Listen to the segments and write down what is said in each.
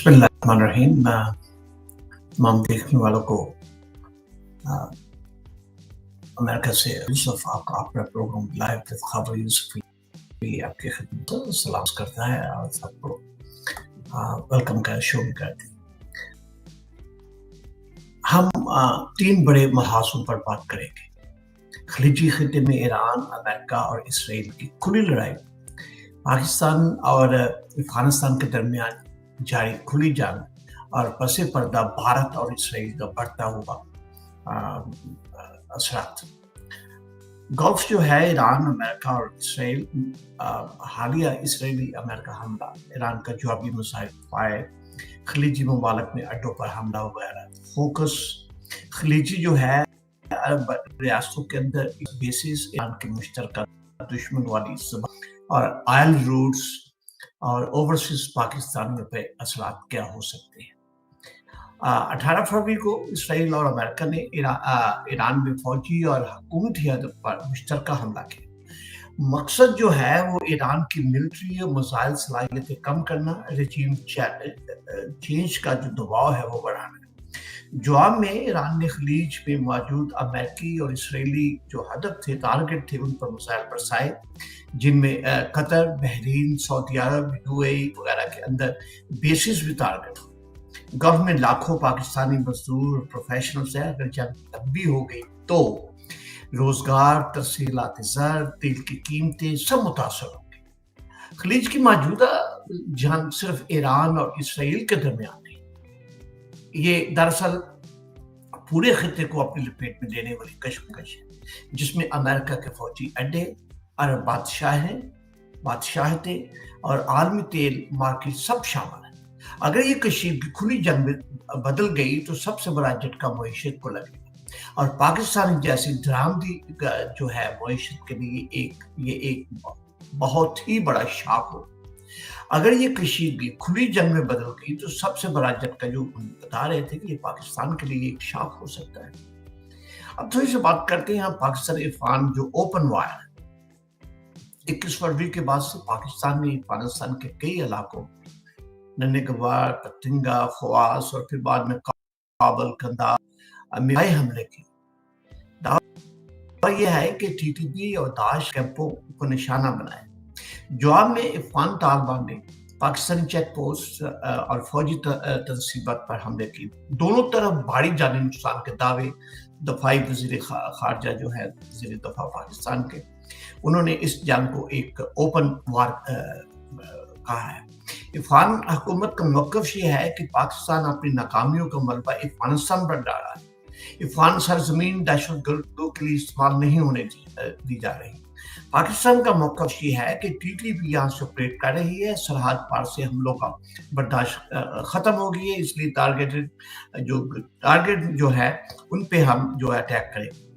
बिस्मिल्लाहिर्रहमानिर्रहीम। तमाम देखने वालों को अमेरिका से यूसुफ आपका अपना प्रोग्राम लाइव विद खबर यूसुफ भी आपकी खिदमत में सलाम करता है और सबको वेलकम का शो भी करते हैं। हम तीन बड़े महासों पर बात करेंगे। खलीजी खिते में ईरान, अमेरिका और इसराइल की खुली लड़ाई, पाकिस्तान और अफगानिस्तान के दरमियान जारी खुली जंग और पसे पर्दा भारत और इसराइल का बढ़ता हुआ असरात। गल्फ जो है, ईरान, अमेरिका और इसराइल, हालिया इसराइली अमेरिका हमला, ईरान का जवाबी मिसाइल फायर, खलीजी ममालिक में अड्डों पर हमला वगैरह। फोकस खलीजी जो है अरब रियासतों के अंदर बेसिस, ईरान के मुश्तरका दुश्मन वाली और ऑयल रूट्स और ओवरसीज पाकिस्तान पे असरात क्या हो सकते हैं। 18 फरवरी को इसराइल और अमेरिका ने ईरान में फौजी और हुकूमती हदफ पर मुश्तरका हमला किया। मकसद जो है वो ईरान की मिलिट्री और मिसाइल सलाहियतें कम करना, रजीम चेंज का जो दबाव है वो बढ़ाना। जवाब में ईरान ने खलीज में मौजूद अमेरिकी और इसराइली जो हदफ थे, टारगेट थे, उन पर मिसाइल बरसाए, जिनमें कतर, बहरीन, सऊदी अरब, यूएई वगैरह के अंदर बेसिस भी टारगेट हो। गल्फ में लाखों पाकिस्तानी मजदूर और प्रोफेशनल्स हैं। अगर जंग लंबी हो गई तो रोजगार, तरसीलात ज़र, तेल की कीमतें सब मुतासर होंगी। खलीज की मौजूदा जंग सिर्फ ईरान और इसराइल के दरमियान नहीं, ये दरअसल पूरे खिते को अपनी लपेट में लेने वाली कशमकश है, जिसमें अमेरिका के फौजी अड्डे, अरब बादशाहतें और आलमी तेल मार्केट सब शामिल हैं। अगर ये कशीदगी खुली जंग में बदल गई तो सबसे बड़ा झटका मईशत को लगेगा और पाकिस्तान जैसी दरामदी जो है मईशत के लिए ये एक बहुत ही बड़ा शॉक हो। अगर ये कशीदगी खुली जंग में बदल गई तो सबसे बड़ा झटका, जो बता रहे थे कि ये पाकिस्तान के लिए एक शॉक हो सकता है। अब थोड़ी सी बात करते हैं पाकिस्तान इरफान जो ओपन वार 21 फरवरी के बाद से पाकिस्तान ने अफगानिस्तान के कई इलाकों, नन्हेगवार, पतिंगा, खवास और फिर बाद में काबल, कंदार में हमले किए। दावा यह है कि टीटीपी और दाश कैंपों को निशाना बनाया। जवाब में अफगान तालिबान ने पाकिस्तानी चेक पोस्ट और फौजी तनसीबात पर हमले किए। दोनों तरफ भारी जानी नुकसान के दावे। दफाई वजीर खारजा जो है, वजीर दफा पाकिस्तान के, उन्होंने इस जंग को एक ओपन वार कहा है। अफगान हुकूमत का मौक़िफ़ ये है कि पाकिस्तान अपनी नाकामियों का मलबा अफगानिस्तान पर डाला है। अफगान सरजमीन दहशतगर्दों के लिए इस्तेमाल नहीं होने दी जा रही। पाकिस्तान का मौक़िफ़ ये है कि टीटीपी यहाँ से ऑपरेट कर रही है, सरहद पार से हमलों का बर्दाश्त ख़त्म हो गई है, इसलिए टारगेट जो है उन पे हम जो अटैक करेंगे।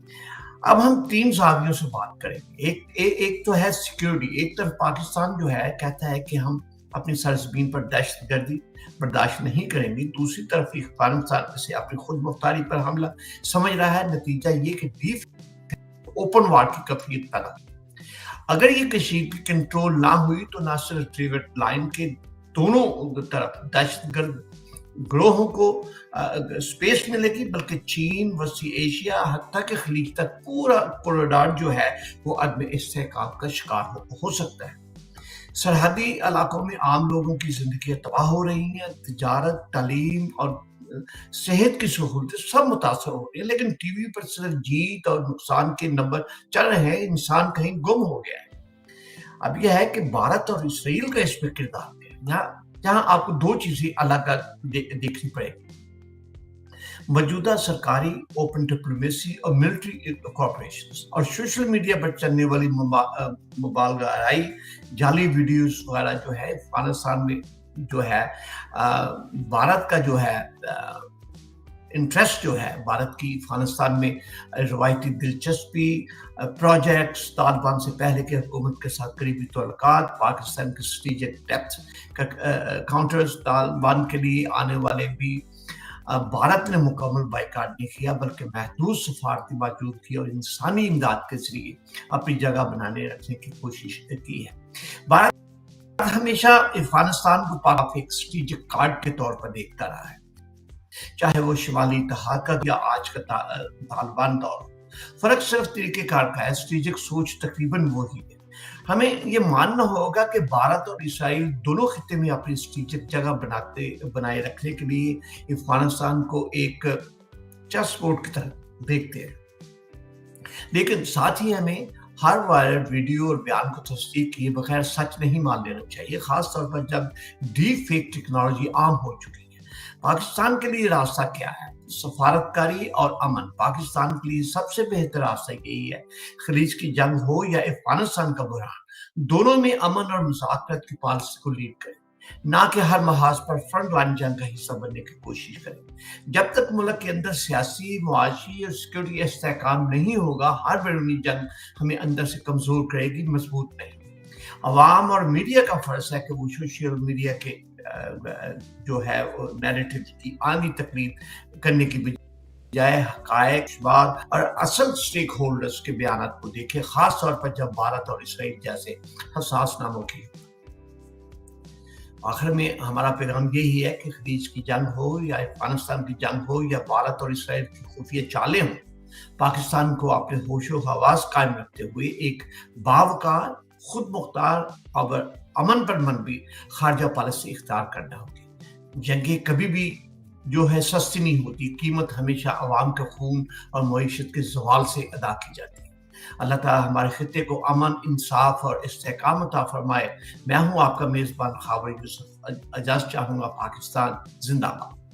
अब हम तीन ज़ावियों से बात करेंगे। एक तो है सिक्योरिटी। एक तरफ पाकिस्तान जो है कहता है कि हम अपनी सरजमीन पर दहशतगर्दी बर्दाश्त नहीं करेंगे, दूसरी तरफ अफगानिस्तान से अपनी खुद मुख्तारी पर हमला समझ रहा है। नतीजा ये कि डीप ओपन वार की कफियत पैदा। अगर ये कशीदगी कंट्रोल ना हुई तो ना सिर्फ ट्रिवेट लाइन के दोनों तरफ दहशतगर्द ग्रोहों को स्पेस मिलेगी, बल्कि चीन, वसी एशिया, हत्ता के खलीज तक पूरा कॉरिडोर जो है वो अदम इस्तेहकाम का शिकार हो सकता है। सरहदी इलाकों में आम लोगों की जिंदगी तबाह हो रही हैं, तिजारत, तालीम और सेहत की सहूलतें सब मुतासर हो रही है। लेकिन टीवी पर सिर्फ जीत और नुकसान के नंबर चल रहे हैं, इंसान कहीं गुम हो गया है। अब यह है कि भारत और इसराइल का इसमें किरदार है। जहां आपको दो चीजें अलग देखनी पड़ेगी। मौजूदा सरकारी ओपन डिप्लोमेसी और मिलिट्री कॉर्पोरेशन और सोशल मीडिया पर चलने वाली मुबालगाई जाली वीडियोस वगैरह जो है अफगानिस्तान में जो है भारत का जो है इंटरेस्ट जो है, भारत की अफगानिस्तान में रवायती दिलचस्पी, प्रोजेक्ट्स, तालिबान से पहले की हुकूमत के साथ करीबी ताल्लुकात, पाकिस्तान के स्ट्रेटेजिक डेप्थ का काउंटर्स, तालिबान के लिए आने वाले भी भारत ने मुकम्मल बाइकाट नहीं किया, बल्कि महदूद सफारती मौजूदगी और इंसानी इमदाद के जरिए अपनी जगह बनाने रखने की कोशिश की है। भारत ہمیشہ افغانستان کو پاک ایک اسٹریٹجک کارڈ کے طور پر دیکھتا رہا ہے، چاہے وہ شمالی اتحاد کا یا آج کا طالبان دور۔ فرق صرف طریقہ کار کا ہے، اسٹریٹجک سوچ تقریباً وہی ہے۔ ہمیں یہ ماننا ہوگا کہ بھارت اور اسرائیل دونوں خطے میں اپنی اسٹریٹجک جگہ بنائے رکھنے کے لیے افغانستان کو ایک چیس بورڈ کی طرح دیکھتے ہیں، لیکن ساتھ ہی ہمیں ہر وائرل ویڈیو اور بیان کو تصدیق کیے بغیر سچ نہیں مان لینا چاہیے، خاص طور پر جب ڈیپ فیک ٹیکنالوجی عام ہو چکی ہے۔ پاکستان کے لیے راستہ کیا ہے؟ سفارتکاری اور امن۔ پاکستان کے لیے سب سے بہتر راستہ یہی ہے، خلیج کی جنگ ہو یا افغانستان کا بحران، دونوں میں امن اور مذاکرت کی پالیسی کو لیڈ کریں، نہ کہ ہر محاذ پر فرنٹ لائن جنگ کا حصہ بننے کی کوشش کریں۔ جب تک ملک کے اندر سیاسی، معاشی اور سیکورٹی استحکام نہیں ہوگا، ہر بیرونی جنگ ہمیں اندر سے کمزور کرے گی، مضبوط نہیں۔ عوام اور میڈیا کا فرض ہے کہ وہ سوشل میڈیا کے جو ہے نیریٹو کی آنی تقلید کرنے کی بجائے حقائق، اشباط اور اصل سٹیک ہولڈرز کے بیانات کو دیکھیں، خاص طور پر جب بھارت اور اسرائیل جیسے حساس ناموں کی۔ آخر میں ہمارا پیغام یہی ہے کہ خلیج کی جنگ ہو یا افغانستان کی جنگ ہو یا بھارت اور اسرائیل کی خفیہ چالیں ہوں، پاکستان کو اپنے ہوش و حواس قائم رکھتے ہوئے ایک باوقار، خود مختار اور امن پر مبنی خارجہ پالیسی اختیار کرنا ہوگی۔ جنگیں کبھی بھی جو ہے سستی نہیں ہوتی، قیمت ہمیشہ عوام کے خون اور معیشت کے زوال سے ادا کی جاتی ہے۔ اللہ تعالیٰ ہمارے خطے کو امن، انصاف اور استحکام عطا فرمائے۔ میں ہوں آپ کا میزبان خاور یوسف، اجازت چاہوں گا۔ پاکستان زندہ باد۔